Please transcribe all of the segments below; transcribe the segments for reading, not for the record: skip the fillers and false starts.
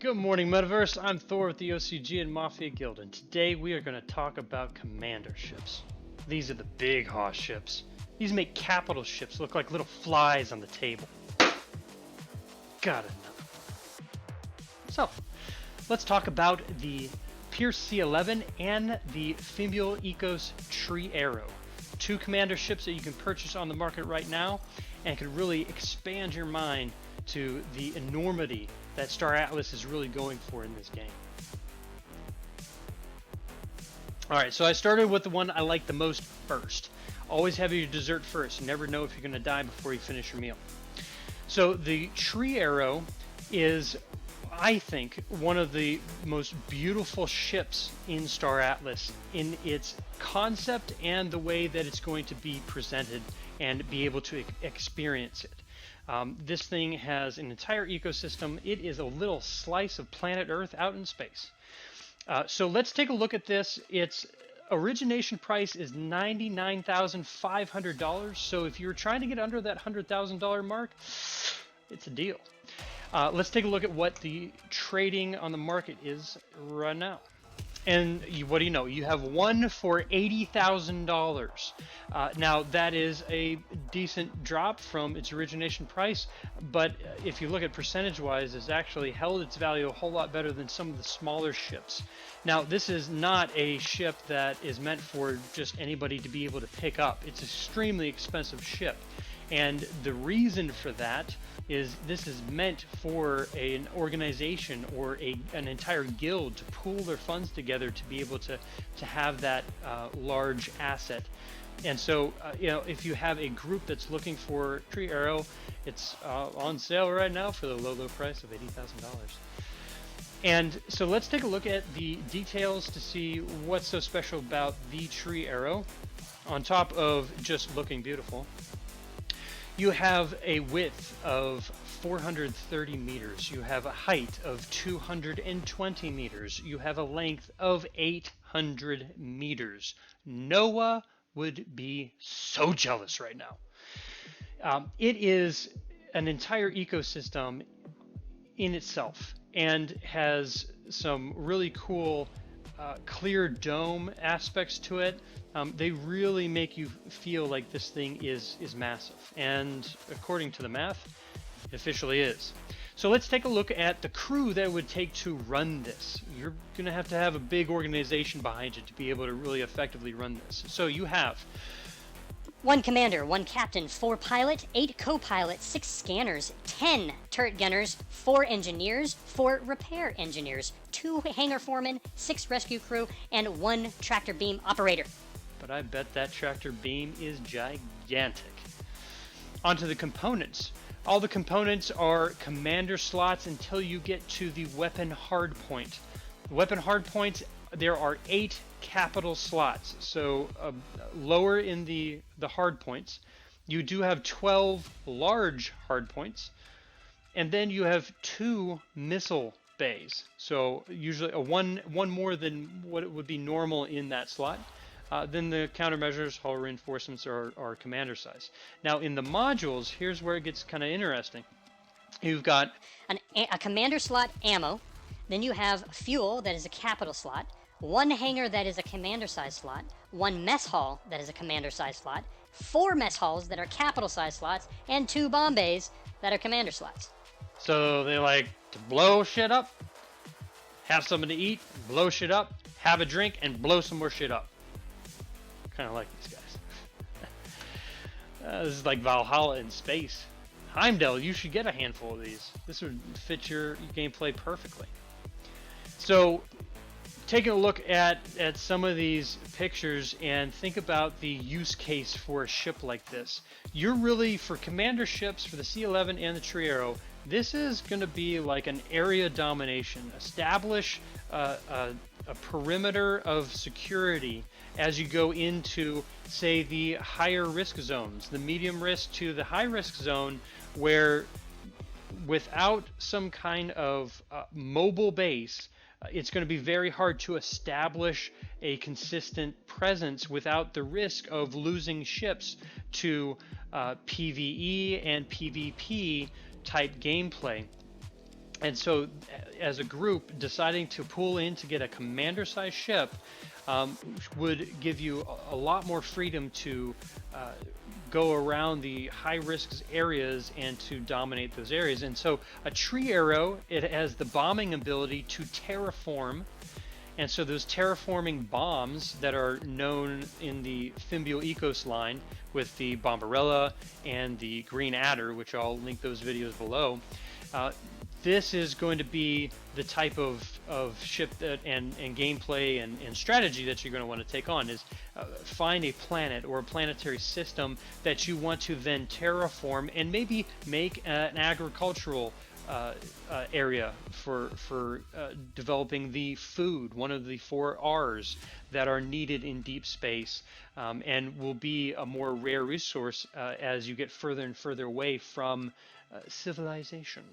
Good morning, Metaverse. I'm Thor with the OCG and Mafia Guild, and today we are going to talk about commander ships. These are the big hoss ships. These make capital ships look like little flies on the table. Got enough. So, let's talk about the Pearce C-11 and the Fimbul ECOS Treearrow. Two commander ships that you can purchase on the market right now and can really expand your mind to the enormity that Star Atlas is really going for in this game. Alright, so I started with the one I like the most first. Always have your dessert first. You never know if you're going to die before you finish your meal. So the Treearrow is, I think, one of the most beautiful ships in Star Atlas in its concept and the way that it's going to be presented and be able to experience it. This thing has an entire ecosystem. It is a little slice of planet Earth out in space. So let's take a look at this. Its origination price is $99,500. So if you're trying to get under that $100,000 mark, it's a deal. Let's take a look at what the trading on the market is right now. And what do you know? You have one for $80,000. Now that is a decent drop from its origination price, but if you look at percentage-wise, it's actually held its value a whole lot better than some of the smaller ships. Now this is not a ship that is meant for just anybody to be able to pick up. It's an extremely expensive ship. And the reason for that is this is meant for an organization or an entire guild to pool their funds together to be able to have that large asset. And so, if you have a group that's looking for Treearrow, it's on sale right now for the low price of $80,000. And so let's take a look at the details to see what's so special about the Treearrow on top of just looking beautiful. You have a width of 430 meters. You have a height of 220 meters. You have a length of 800 meters. Noah would be so jealous right now. It is an entire ecosystem in itself and has some really cool clear dome aspects to it. They really make you feel like this thing is massive, and according to the math, it officially is. So let's take a look at the crew that it would take to run this. You're going to have a big organization behind you to be able to really effectively run this. So you have 1 commander, 1 captain, 4 pilot, 8 co-pilots, 6 scanners, 10 turret gunners, 4 engineers, 4 repair engineers, 2 hangar foremen, 6 rescue crew, and 1 tractor beam operator. But I bet that tractor beam is gigantic. Onto the components. All the components are commander slots until you get to the weapon hardpoint. The weapon hardpoints, there are 8 capital slots. So lower in the hardpoints, you do have 12 large hardpoints, and then you have 2 missile bays. So usually one more than what it would be normal in that slot. Then the countermeasures, hull reinforcements are commander size. Now in the modules, here's where it gets kind of interesting. You've got a commander slot ammo, then you have fuel that is a capital slot, 1 hangar that is a commander size slot, 1 mess hall that is a commander size slot, 4 mess halls that are capital size slots, and 2 bomb bays that are commander slots. So they like to blow shit up, have something to eat, blow shit up, have a drink, and blow some more shit up. Kind of like these guys. This is like Valhalla in space. Heimdall, you should get a handful of these. This would fit your gameplay perfectly. So, taking a look at some of these pictures and think about the use case for a ship like this. You're really, for commander ships, for the C-11 and the Treearrow, this is going to be like an area domination. Establish a perimeter of security as you go into, say, the higher risk zones, the medium risk to the high risk zone, where without some kind of mobile base, it's going to be very hard to establish a consistent presence without the risk of losing ships to PvE and PvP type gameplay. And so, as a group, deciding to pull in to get a commander-sized ship would give you a lot more freedom to go around the high-risk areas and to dominate those areas. And so, a Treearrow, it has the bombing ability to terraform. And so those terraforming bombs that are known in the Fimbul ECOS line with the Bombarella and the Green Adder, which I'll link those videos below, this is going to be the type of ship that and gameplay and strategy that you're going to want to take on is find a planet or a planetary system that you want to then terraform and maybe make an agricultural area for developing the food, one of the 4 R's that are needed in deep space, and will be a more rare resource as you get further and further away from civilization.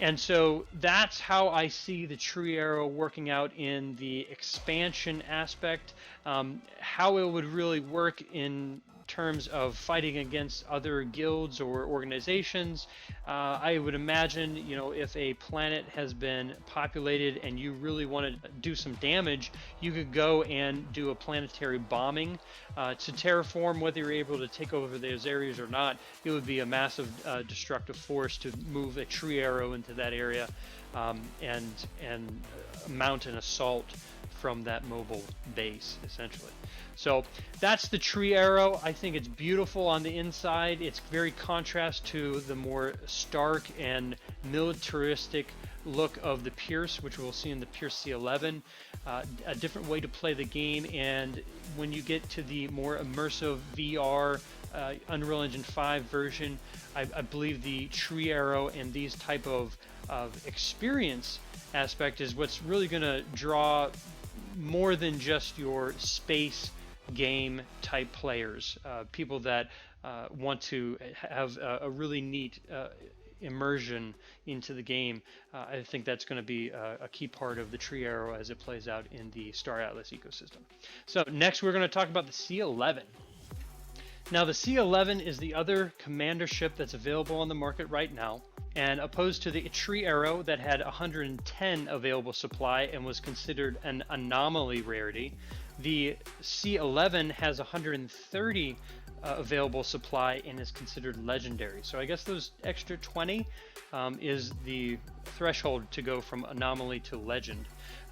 And so that's how I see the Treearrow working out in the expansion aspect. How it would really work in terms of fighting against other guilds or organizations, I would imagine, you know, if a planet has been populated and you really want to do some damage, you could go and do a planetary bombing to terraform. Whether you're able to take over those areas or not, it would be a massive destructive force to move a Treearrow into that area and mount an assault from that mobile base, essentially. So that's the Treearrow. I think it's beautiful on the inside. It's very contrast to the more stark and militaristic look of the Pearce, which we'll see in the Pearce C-11. A different way to play the game, and when you get to the more immersive VR Unreal Engine 5 version, I believe the Treearrow and these type of experience aspect is what's really going to draw more than just your space game type players, people that want to have a really neat immersion into the game. I think that's going to be a key part of the Treearrow as it plays out in the Star Atlas ecosystem. So next we're going to talk about the C-11. Now the C-11 is the other commander ship that's available on the market right now, and opposed to the Treearrow that had 110 available supply and was considered an anomaly rarity, the C-11 has 130 available supply and is considered legendary. So I guess those extra 20 is the threshold to go from anomaly to legend.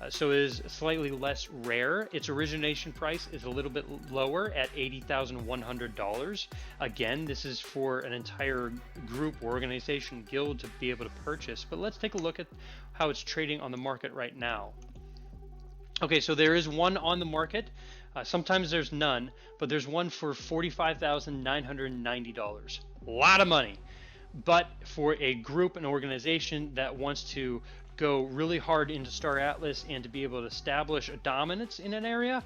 So it is slightly less rare. Its origination price is a little bit lower at $80,100. Again, this is for an entire group, organization, guild to be able to purchase. But let's take a look at how it's trading on the market right now. Okay, so there is one on the market. Sometimes there's none, but there's one for $45,990. A lot of money. But for a group, an organization that wants to go really hard into Star Atlas and to be able to establish a dominance in an area,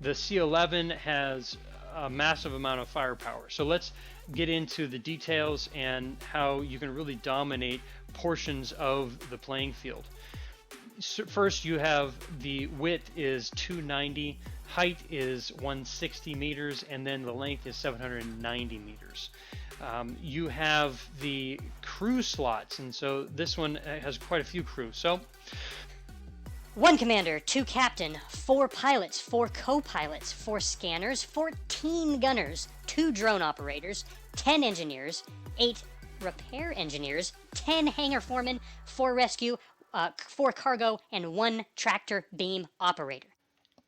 the C-11 has a massive amount of firepower. So let's get into the details and how you can really dominate portions of the playing field. So first, you have the width is 290, height is 160 meters, and then the length is 790 meters. You have the crew slots, and so this one has quite a few crew. So 1 commander, 2 captain, 4 pilots, 4 co-pilots, 4 scanners, 14 gunners, 2 drone operators, 10 engineers, 8 repair engineers, 10 hangar foremen, 4 rescue, 4 cargo, and 1 tractor beam operator.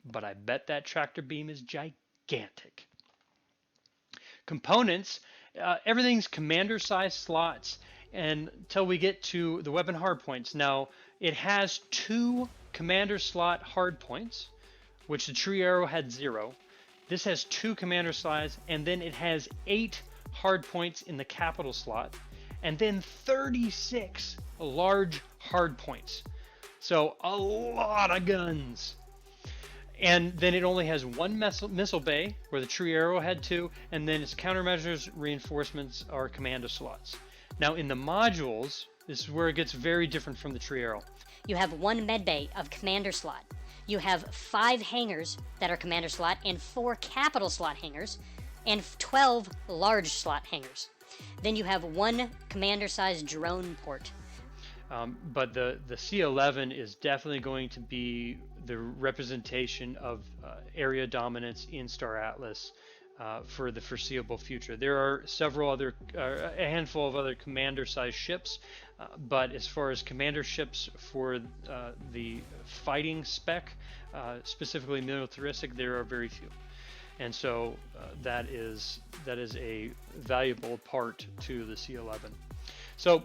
But I bet that tractor beam is gigantic. Components, everything's commander size slots until we get to the weapon hardpoints. Now it has 2 commander slot hardpoints, which the Treearrow had 0. This has 2 commander slots, and then it has 8 hardpoints in the capital slot, and then 36 large hardpoints. So a lot of guns. And then it only has 1 missile bay, where the Treearrow had 2, and then its countermeasures reinforcements are commando slots. Now in the modules, this is where it gets very different from the Treearrow. You have 1 med bay of commander slot. You have 5 hangars that are commander slot and 4 capital slot hangars and 12 large slot hangars. Then you have 1 commander-sized drone port. But the C-11 is definitely going to be the representation of area dominance in Star Atlas for the foreseeable future. There are several other, a handful of other commander-sized ships, but as far as commander ships for the fighting spec, specifically militaristic, there are very few. And so that is a valuable part to the C-11. So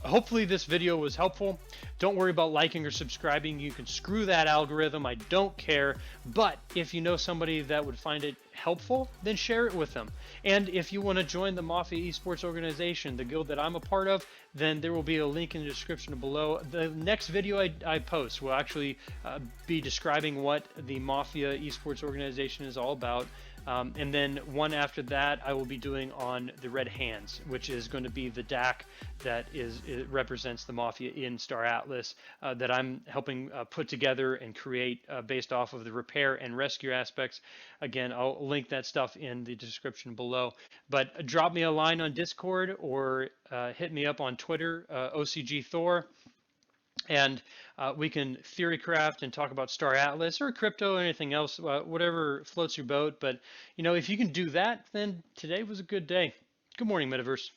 hopefully this video was helpful. Don't worry about liking or subscribing. You can screw that algorithm. I don't care. But if you know somebody that would find it helpful, then share it with them. And if you want to join the Mafia esports organization, the guild that I'm a part of, then there will be a link in the description below. The next video I post will actually be describing what the Mafia esports organization is all about. And then one after that, I will be doing on the Red Hands, which is going to be the DAC that it represents the Mafia in Star Atlas that I'm helping put together and create based off of the repair and rescue aspects. Again, I'll link that stuff in the description below. But drop me a line on Discord or hit me up on Twitter, OCG Thor. And we can theorycraft and talk about Star Atlas or crypto or anything else, whatever floats your boat. But, you know, if you can do that, then today was a good day. Good morning, Metaverse.